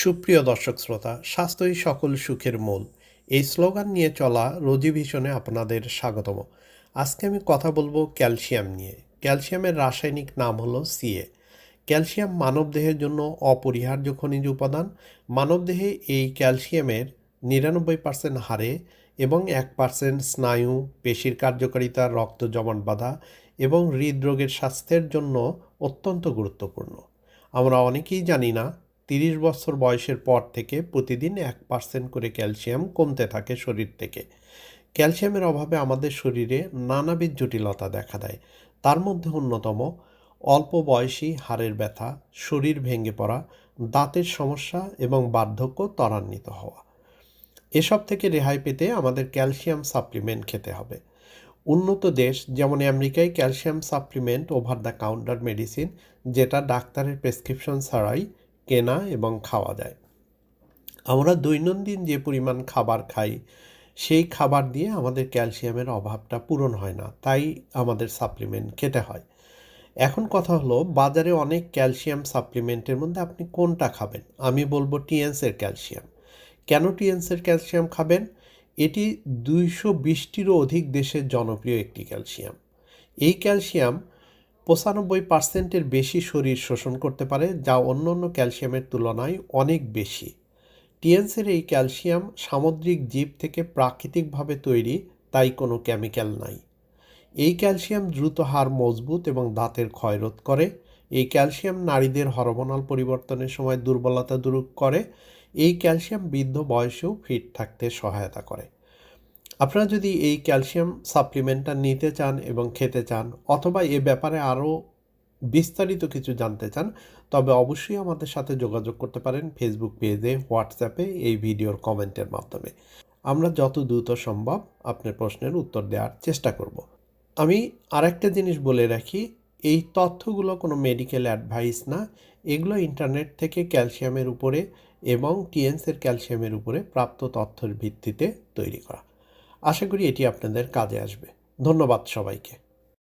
সুপ্রিয় দর্শক শ্রোতা, স্বাস্থ্যই সকল সুখের মূল, এই স্লোগান নিয়ে চলা রোজি ভিশনে আপনাদের স্বাগতম। আজকে আমি কথা বলবো ক্যালসিয়াম নিয়ে। ক্যালসিয়ামের রাসায়নিক নাম হলো সিএ। ক্যালসিয়াম মানবদেহের জন্য অপরিহার্য খনিজ উপাদান। মানবদেহে এই ক্যালসিয়ামের 99% হাড়ে এবং 1% স্নায়ু, পেশির কার্যকারিতা, রক্ত জমাট বাঁধা এবং হৃদরোগের স্বাস্থ্যের জন্য অত্যন্ত গুরুত্বপূর্ণ। আমরা অনেকেই জানি না 30 বছর বয়সের পর থেকে প্রতিদিন 1% করে ক্যালসিয়াম কমতে থাকে শরীর থেকে। ক্যালসিয়ামের অভাবে আমাদের শরীরে নানাবিধ জটিলতা দেখা দেয়। তার মধ্যে অন্যতম অল্প বয়সী হাড়ের ব্যথা, শরীর ভেঙে পড়া, দাঁতের সমস্যা এবং বার্ধক্য ত্বরান্বিত হওয়া। এসব থেকে রেহাই পেতে আমাদের ক্যালসিয়াম সাপ্লিমেন্ট খেতে হবে। উন্নত দেশ যেমন আমেরিকায় calcium supplement over the counter medicine, যেটা ডাক্তারের প্রেসক্রিপশন ছাড়াই কেনা এবং খাওয়া যায়। আমরা দৈনন্দিন যে পরিমাণ খাবার খাই সেই খাবার দিয়ে আমাদের ক্যালসিয়ামের অভাবটা পূরণ হয় না, তাই আমাদের সাপ্লিমেন্ট খেতে হয়। এখন কথা হলো, বাজারে অনেক ক্যালসিয়াম সাপ্লিমেন্টের মধ্যে আপনি কোনটা খাবেন? আমি বলবো টিএনসের ক্যালসিয়াম। কেন টিএনসের ক্যালসিয়াম খাবেন? এটি 220টিরও অধিক দেশের জনপ্রিয় একটি ক্যালসিয়াম। এই ক্যালসিয়াম 95%-এর বেশি শরীর শোষণ করতে পারে, যা অন্য অন্য ক্যালসিয়ামের তুলনায় অনেক বেশি। টিএনসের এই ক্যালসিয়াম সামুদ্রিক জীব থেকে প্রাকৃতিকভাবে তৈরি, তাই কোনো কেমিক্যাল নাই। এই ক্যালসিয়াম দ্রুত হাড় মজবুত এবং দাঁতের ক্ষয় রোধ করে। এই ক্যালসিয়াম নারীদের হরমোনাল পরিবর্তনের সময় দুর্বলতা দূর করে। এই ক্যালসিয়াম বৃদ্ধ বয়সেও ফিট থাকতে সহায়তা করে। আপনারা যদি এই ক্যালসিয়াম সাপ্লিমেন্টটা নিতে চান এবং খেতে চান, অথবা এ ব্যাপারে আরও বিস্তারিত কিছু জানতে চান, তবে অবশ্যই আমাদের সাথে যোগাযোগ করতে পারেন ফেসবুক পেজে, হোয়াটসঅ্যাপে, এই ভিডিওর কমেন্টের মাধ্যমে। আমরা যত দ্রুত সম্ভব আপনার প্রশ্নের উত্তর দেওয়ার চেষ্টা করব। আমি আরেকটা জিনিস বলে রাখি, এই তথ্যগুলো কোনো মেডিকেল অ্যাডভাইস না। এগুলো ইন্টারনেট থেকে ক্যালসিয়ামের উপরে এবং টিএনসের ক্যালসিয়ামের উপরে প্রাপ্ত তথ্যের ভিত্তিতে তৈরি করা। আশা করি এটি আপনাদের কাজে আসবে। ধন্যবাদ সবাইকে।